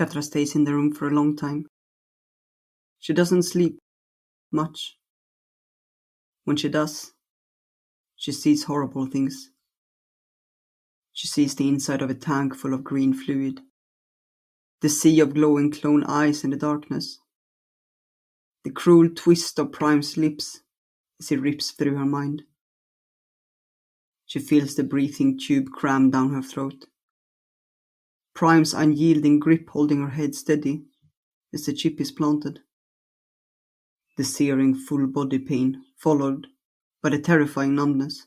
Catra stays in the room for a long time. She doesn't sleep much. When she does, she sees horrible things. She sees the inside of a tank full of green fluid, the sea of glowing clone eyes in the darkness, the cruel twist of Prime's lips as he rips through her mind. She feels the breathing tube crammed down her throat, Prime's unyielding grip holding her head steady as the chip is planted. The searing full body pain followed by the terrifying numbness.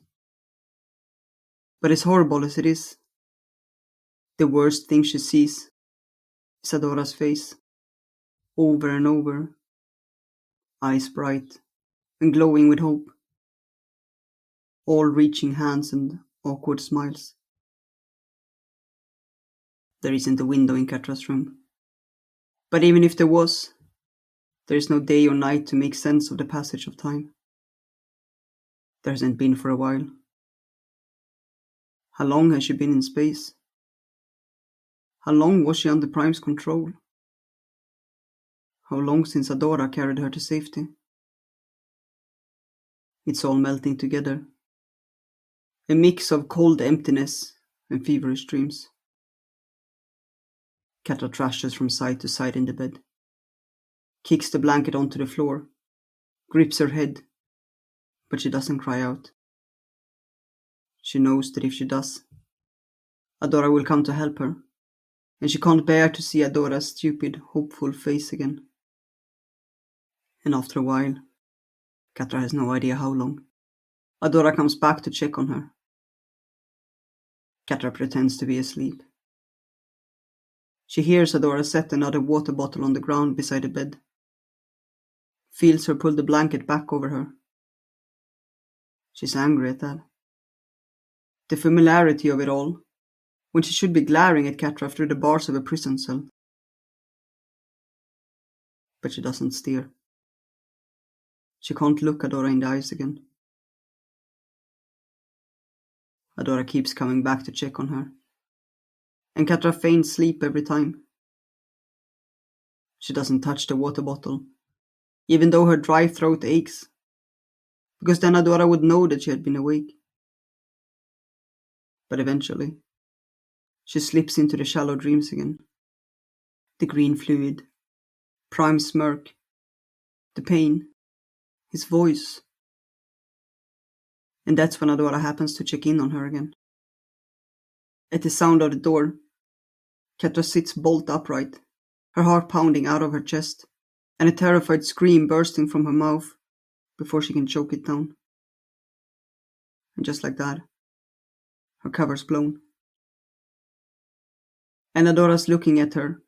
But as horrible as it is, the worst thing she sees is Adora's face, over and over, eyes bright and glowing with hope, all reaching hands and awkward smiles. There isn't a window in Catra's room, but even if there was, there is no day or night to make sense of the passage of time. There hasn't been for a while. How long has she been in space? How long was she under Prime's control? How long since Adora carried her to safety? It's all melting together. A mix of cold emptiness and feverish dreams. Catra thrashes from side to side in the bed, kicks the blanket onto the floor, grips her head, but she doesn't cry out. She knows that if she does, Adora will come to help her, and she can't bear to see Adora's stupid, hopeful face again. And after a while, Catra has no idea how long, Adora comes back to check on her. Catra pretends to be asleep. She hears Adora set another water bottle on the ground beside the bed, feels her pull the blanket back over her. She's angry at that. The familiarity of it all, when she should be glaring at Catra through the bars of a prison cell. But she doesn't steer. She can't look Adora in the eyes again. Adora keeps coming back to check on her, and Catra feigns sleep every time. She doesn't touch the water bottle, even though her dry throat aches, because then Adora would know that she had been awake. But eventually, she slips into the shallow dreams again. The green fluid, Prime's smirk, the pain, his voice. And that's when Adora happens to check in on her again. At the sound of the door, Catra sits bolt upright, her heart pounding out of her chest, and a terrified scream bursting from her mouth before she can choke it down. And just like that, her cover's blown. And Adora's looking at her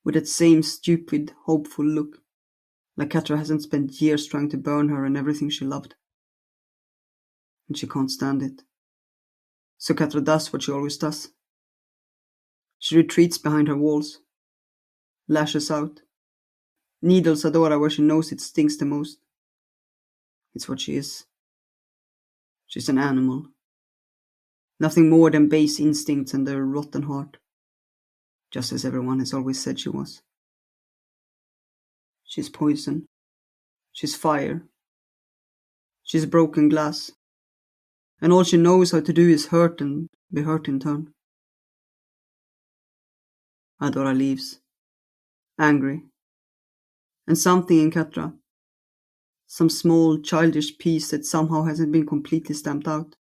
with that same stupid, hopeful look, like Catra hasn't spent years trying to burn her and everything she loved. And she can't stand it. So Catra does what she always does. She retreats behind her walls, lashes out, needles Adora where she knows it stings the most. It's what she is. She's an animal. Nothing more than base instincts and a rotten heart. Just as everyone has always said she was. She's poison. She's fire. She's broken glass. And all she knows how to do is hurt and be hurt in turn. Adora leaves, angry. And something in Catra, some small childish piece that somehow hasn't been completely stamped out,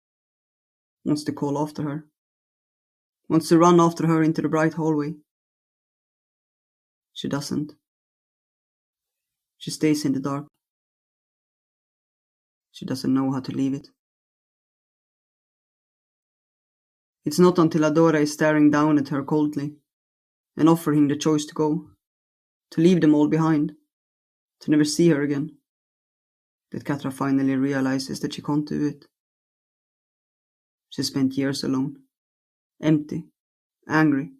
wants to call after her, wants to run after her into the bright hallway. She doesn't. She stays in the dark. She doesn't know how to leave it. It's not until Adora is staring down at her coldly and offering the choice to go, to leave them all behind, to never see her again, that Catra finally realizes that she can't do it. She spent years alone, empty, angry.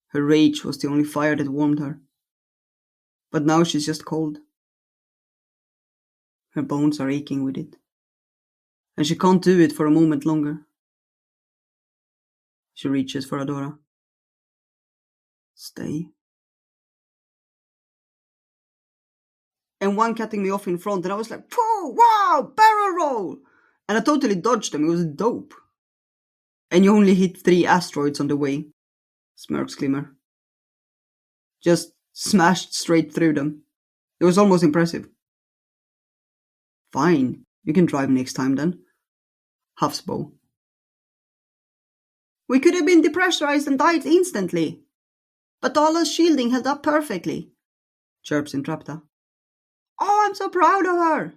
Her rage was the only fire that warmed her. But now she's just cold. Her bones are aching with it. And she can't do it for a moment longer. She reaches for Adora. Stay. And one cutting me off in front, and I was like, whoa, wow, barrel roll! And I totally dodged them, it was dope. And you only hit 3 asteroids on the way, smirks Glimmer. Just smashed straight through them. It was almost impressive. Fine, you can drive next time then, huffs Bo. We could have been depressurized and died instantly. But Dala's shielding held up perfectly, chirps Intrepta. Oh, I'm so proud of her!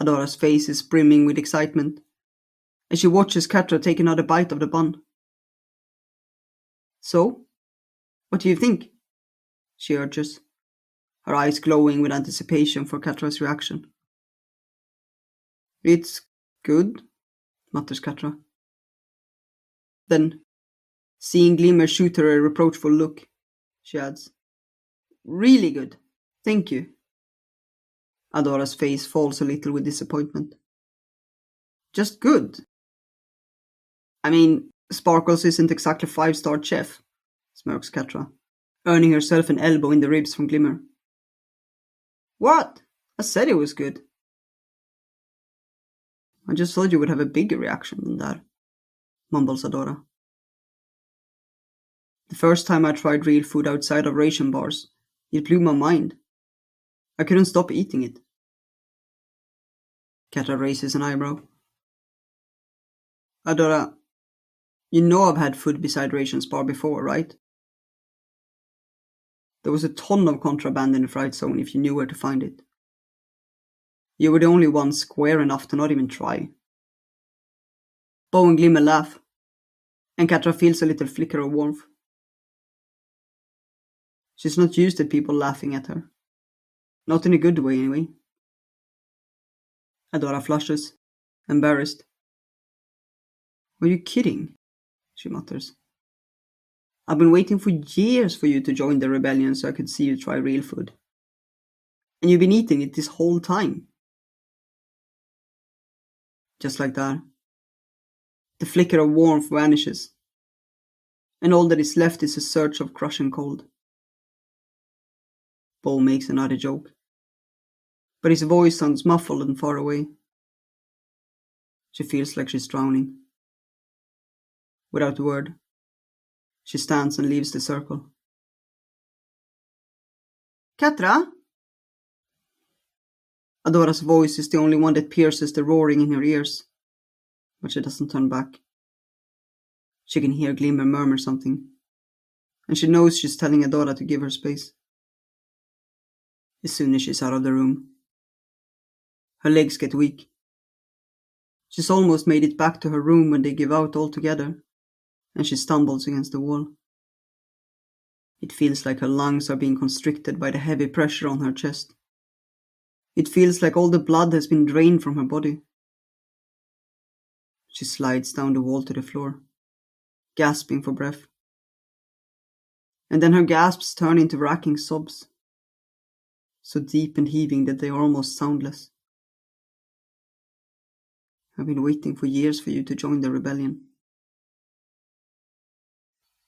Adora's face is brimming with excitement, and she watches Catra take another bite of the bun. So, what do you think? She urges, her eyes glowing with anticipation for Catra's reaction. It's good, mutters Catra. Then, seeing Glimmer shoot her a reproachful look, she adds, really good, thank you. Adora's face falls a little with disappointment. Just good. I mean, Sparkles isn't exactly 5-star chef, smirks Catra, earning herself an elbow in the ribs from Glimmer. What? I said it was good. I just thought you would have a bigger reaction than that, mumbles Adora. The first time I tried real food outside of ration bars, it blew my mind. I couldn't stop eating it. Catra raises an eyebrow. Adora, you know I've had food beside rations bar before, right? There was a ton of contraband in the fright zone if you knew where to find it. You were the only one square enough to not even try. Bo and Glimmer laugh, and Catra feels a little flicker of warmth. She's not used to people laughing at her. Not in a good way, anyway. Adora flushes, embarrassed. Are you kidding? She mutters. I've been waiting for years for you to join the rebellion so I could see you try real food. And you've been eating it this whole time. Just like that, the flicker of warmth vanishes, and all that is left is a surge of crushing cold. Bo makes another joke, but his voice sounds muffled and far away. She feels like she's drowning. Without a word, she stands and leaves the circle. Catra? Adora's voice is the only one that pierces the roaring in her ears, but she doesn't turn back. She can hear Glimmer murmur something, and she knows she's telling Adora to give her space. As soon as she's out of the room, her legs get weak. She's almost made it back to her room when they give out altogether, and she stumbles against the wall. It feels like her lungs are being constricted by the heavy pressure on her chest. It feels like all the blood has been drained from her body. She slides down the wall to the floor, gasping for breath. And then her gasps turn into racking sobs, so deep and heaving that they are almost soundless. I've been waiting for years for you to join the rebellion.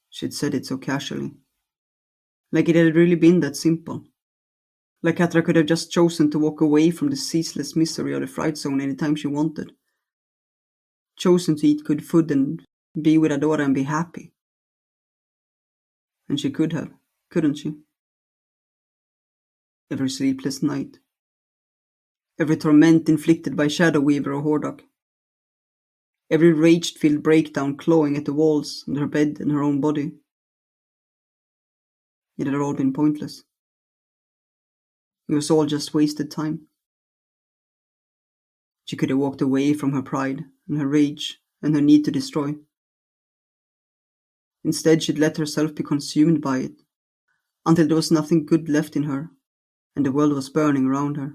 She'd said it so casually, like it had really been that simple. Like Catra could have just chosen to walk away from the ceaseless misery of the fright zone anytime she wanted. Chosen to eat good food and be with Adora and be happy. And she could have, couldn't she? Every sleepless night. Every torment inflicted by Shadow Weaver or Hordak. Every rage-filled breakdown clawing at the walls and her bed and her own body. It had all been pointless. It was all just wasted time. She could have walked away from her pride and her rage and her need to destroy. Instead, she'd let herself be consumed by it, until there was nothing good left in her, and the world was burning around her.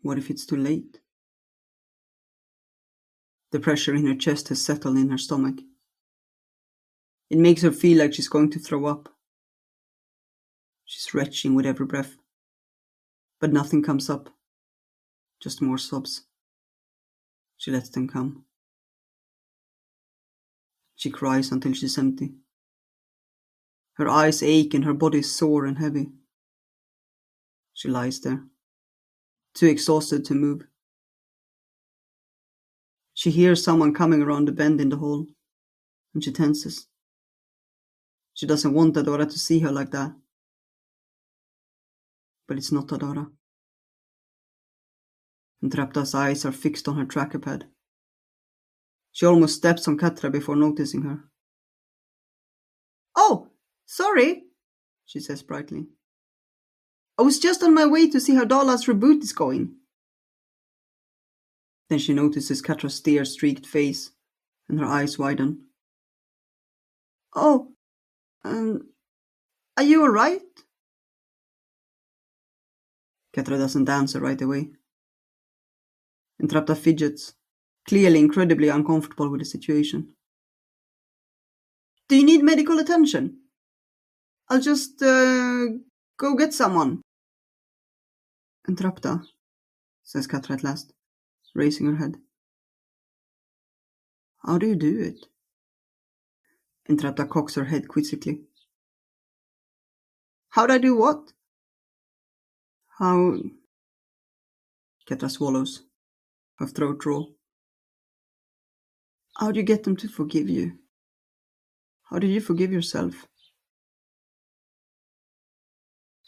What if it's too late? The pressure in her chest has settled in her stomach. It makes her feel like she's going to throw up. She's retching with every breath. But nothing comes up. Just more sobs. She lets them come. She cries until she's empty. Her eyes ache and her body is sore and heavy. She lies there, too exhausted to move. She hears someone coming around the bend in the hall, and she tenses. She doesn't want Adora to see her like that. But it's not Adora. Entrapta's eyes are fixed on her tracker pad. She almost steps on Catra before noticing her. "Oh, sorry," she says brightly. "I was just on my way to see how Dala's reboot is going." Then she notices Catra's tear-streaked face, and her eyes widen. "Oh, are you alright?" Catra doesn't answer right away. Entrapta fidgets, clearly incredibly uncomfortable with the situation. "Do you need medical attention? I'll just go get someone." "Entrapta," says Catra at last, raising her head. "How do you do it?" Entrapta cocks her head quizzically. "How'd I do what?" "How..." Catra swallows, her throat raw. "How do you get them to forgive you? How did you forgive yourself?"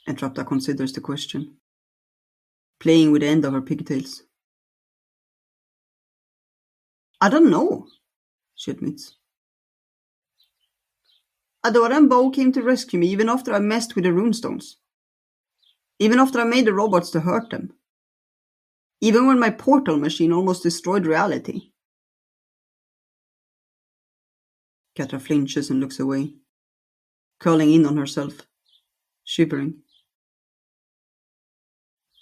Entrapta considers the question, playing with the end of her pigtails. "I don't know," she admits. "Adora and Bo came to rescue me even after I messed with the runestones. Even after I made the robots to hurt them. Even when my portal machine almost destroyed reality." Catra flinches and looks away, curling in on herself, shivering.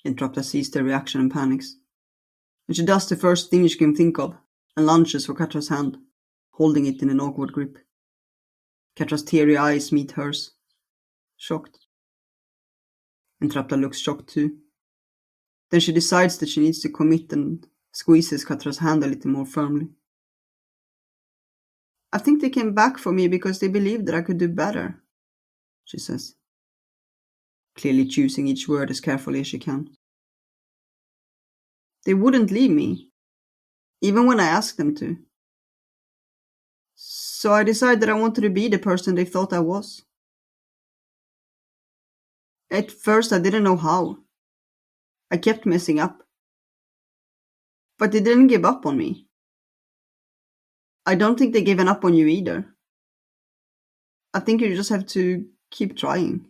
Entrapta sees their reaction and panics, and she does the first thing she can think of and lunges for Catra's hand, holding it in an awkward grip. Catra's teary eyes meet hers, shocked. Entrapta looks shocked too. Then she decides that she needs to commit and squeezes Catra's hand a little more firmly. "I think they came back for me because they believed that I could do better," she says, clearly choosing each word as carefully as she can. "They wouldn't leave me, even when I asked them to. So I decided that I wanted to be the person they thought I was. At first I didn't know how. I kept messing up. But they didn't give up on me. I don't think they've given up on you either. I think you just have to keep trying."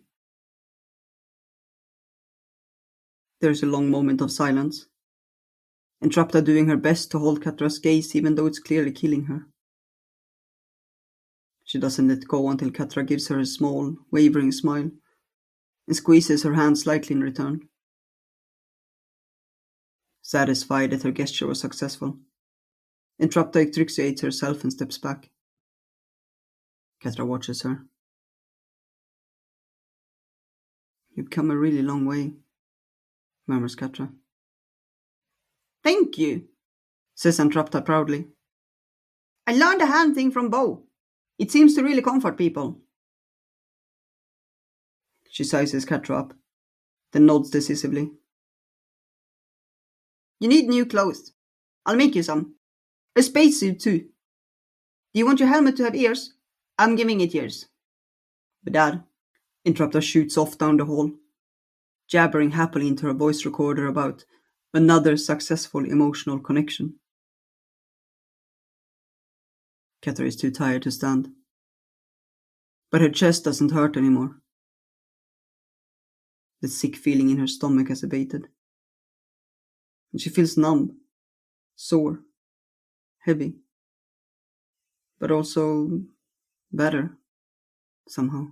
There's a long moment of silence, Entrapta doing her best to hold Catra's gaze even though it's clearly killing her. She doesn't let go until Catra gives her a small, wavering smile and squeezes her hand slightly in return. Satisfied that her gesture was successful, Entrapta extricates herself and steps back. Catra watches her. "You've come a really long way," murmurs Catra. "Thank you," says Entrapta proudly. "I learned a hand thing from Bo. It seems to really comfort people." She sizes Catra up, then nods decisively. "You need new clothes. I'll make you some. A spacesuit too. Do you want your helmet to have ears? I'm giving it ears." "But Dad," Entrapta shoots off down the hall, jabbering happily into her voice recorder about another successful emotional connection. Catra is too tired to stand, but her chest doesn't hurt anymore. The sick feeling in her stomach has abated, and she feels numb, sore, heavy, but also better, somehow.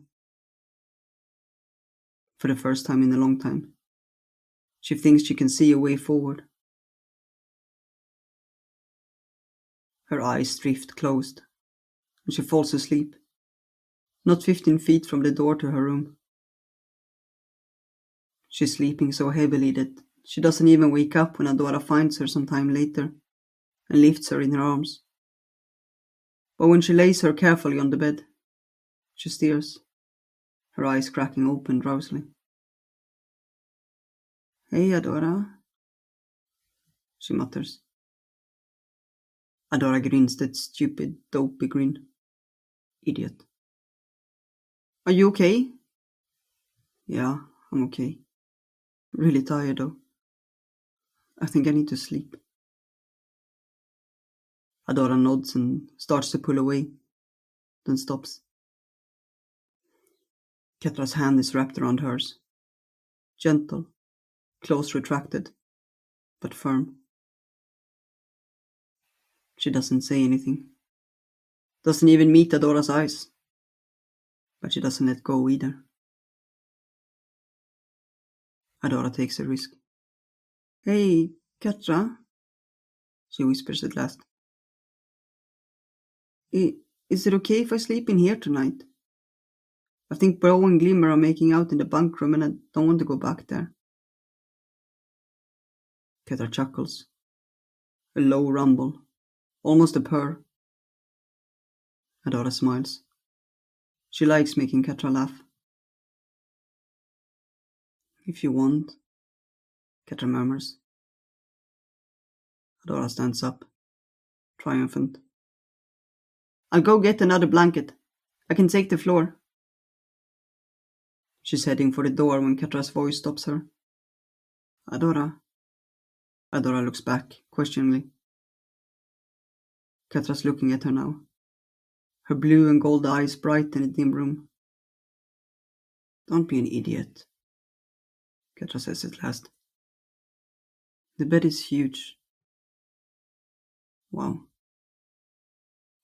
For the first time in a long time, she thinks she can see a way forward. Her eyes drift closed, and she falls asleep, not 15 feet from the door to her room. She's sleeping so heavily that she doesn't even wake up when Adora finds her some time later and lifts her in her arms. But when she lays her carefully on the bed, she stares, her eyes cracking open drowsily. "Hey, Adora," she mutters. Adora grins that stupid, dopey grin. Idiot. "Are you okay?" "Yeah, I'm okay. Really tired though. I think I need to sleep." Adora nods and starts to pull away, then stops. Ketra's hand is wrapped around hers. Gentle, close retracted, but firm. She doesn't say anything. Doesn't even meet Adora's eyes. But she doesn't let go either. Adora takes a risk. "Hey, Ketra," she whispers at last. Is it okay if I sleep in here tonight? I think Bro and Glimmer are making out in the bunk room and I don't want to go back there." Ketra chuckles. A low rumble. Almost a purr. Adora smiles. She likes making Ketra laugh. "If you want," Ketra murmurs. Adora stands up, triumphant. "I'll go get another blanket. I can take the floor." She's heading for the door when Ketra's voice stops her. "Adora." Adora looks back, questioningly. Ketra's looking at her now. Her blue and gold eyes bright in the dim room. "Don't be an idiot," Ketra says at last. "The bed is huge." Wow.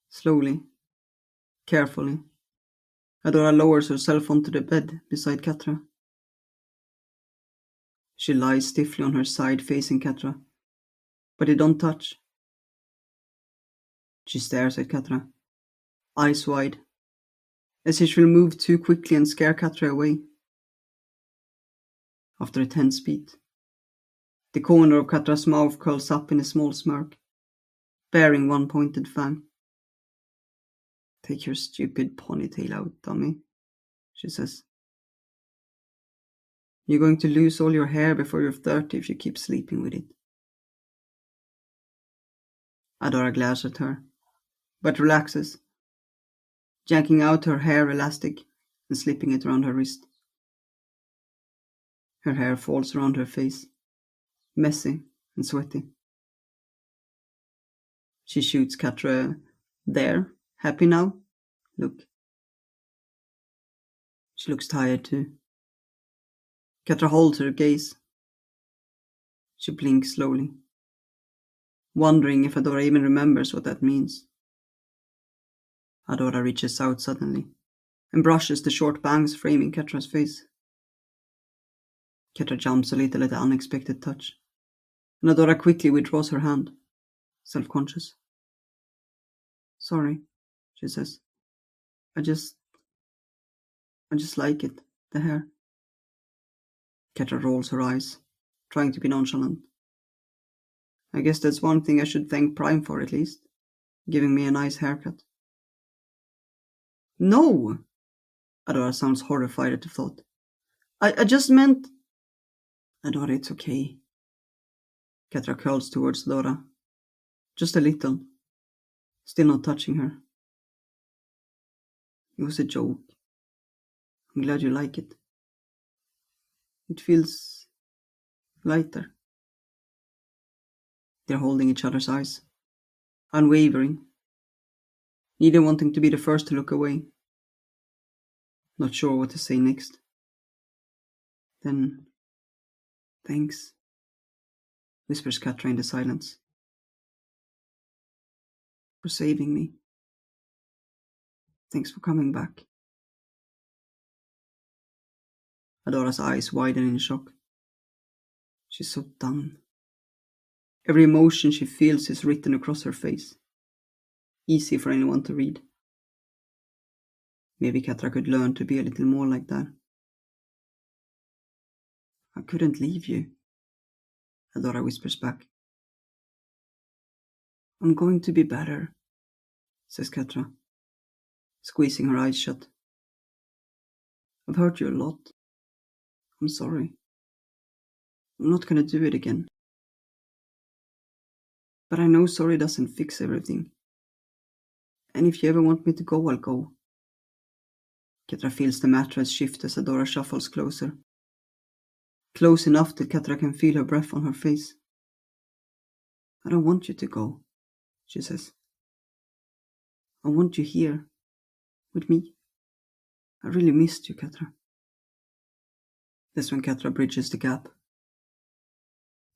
Slowly, carefully, Adora lowers herself onto the bed beside Ketra. She lies stiffly on her side facing Ketra, but they don't touch. She stares at Ketra, eyes wide, as if she'll move too quickly and scare Ketra away. After a tense beat, the corner of Ketra's mouth curls up in a small smirk, baring one pointed fang. "Take your stupid ponytail out, dummy," she says. "You're going to lose all your hair before you're 30 if you keep sleeping with it." Adora glares at her, but relaxes, yanking out her hair elastic and slipping it around her wrist. Her hair falls around her face, messy and sweaty. She shoots Ketra "There, happy now? Look." She looks tired too. Ketra holds her gaze. She blinks slowly, wondering if Adora even remembers what that means. Adora reaches out suddenly and brushes the short bangs framing Ketra's face. Ketra jumps a little at the unexpected touch, and Adora quickly withdraws her hand, self-conscious. "Sorry," she says. I just like it, the hair." Ketra rolls her eyes, trying to be nonchalant. "I guess that's one thing I should thank Prime for, at least, giving me a nice haircut." "No!" Adora sounds horrified at the thought. I just meant..." "Adora, it's okay." Ketra curls towards Adora. Just a little, still not touching her. "It was a joke. I'm glad you like it. It feels lighter." They're holding each other's eyes, unwavering, neither wanting to be the first to look away. Not sure what to say next. "Then, thanks," whispers Ketra in the silence. "For saving me. Thanks for coming back." Adora's eyes widen in shock. She's so done. Every emotion she feels is written across her face. Easy for anyone to read. Maybe Ketra could learn to be a little more like that. "I couldn't leave you," Adora whispers back. "I'm going to be better. says Catra, squeezing her eyes shut. I've hurt you a lot. I'm sorry. I'm not gonna do it again. But I know sorry doesn't fix everything. And if you ever want me to go, I'll go. Catra feels the mattress shift as Adora shuffles closer. Close enough that Catra can feel her breath on her face. I don't want you to go, she says. I want you here, with me. I really missed you, Catra. That's when Catra bridges the gap.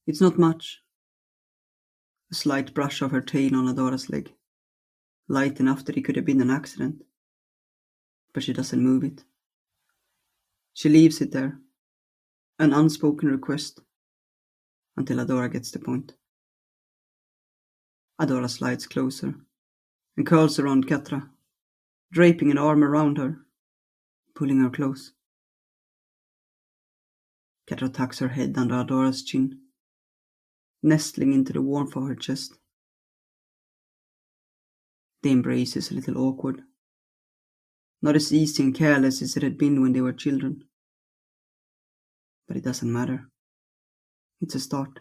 It's not much. A slight brush of her tail on Adora's leg. Light enough that it could have been an accident. But she doesn't move it. She leaves it there. An unspoken request. Until Adora gets the point. Adora slides closer and curls around Catra, draping an arm around her, pulling her close. Catra tucks her head under Adora's chin, nestling into the warmth of her chest. The embrace is a little awkward. Not as easy and careless as it had been when they were children. But it doesn't matter. It's a start.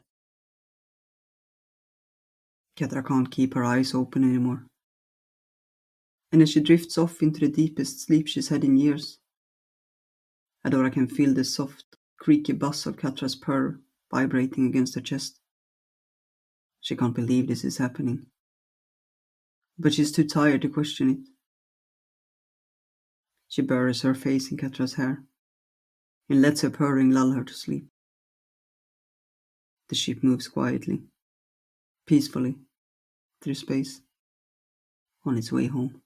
Catra can't keep her eyes open anymore. And as she drifts off into the deepest sleep she's had in years, Adora can feel the soft, creaky buzz of Catra's purr vibrating against her chest. She can't believe this is happening. But she's too tired to question it. She buries her face in Catra's hair and lets her purring lull her to sleep. The ship moves quietly, peacefully, through space, on its way home.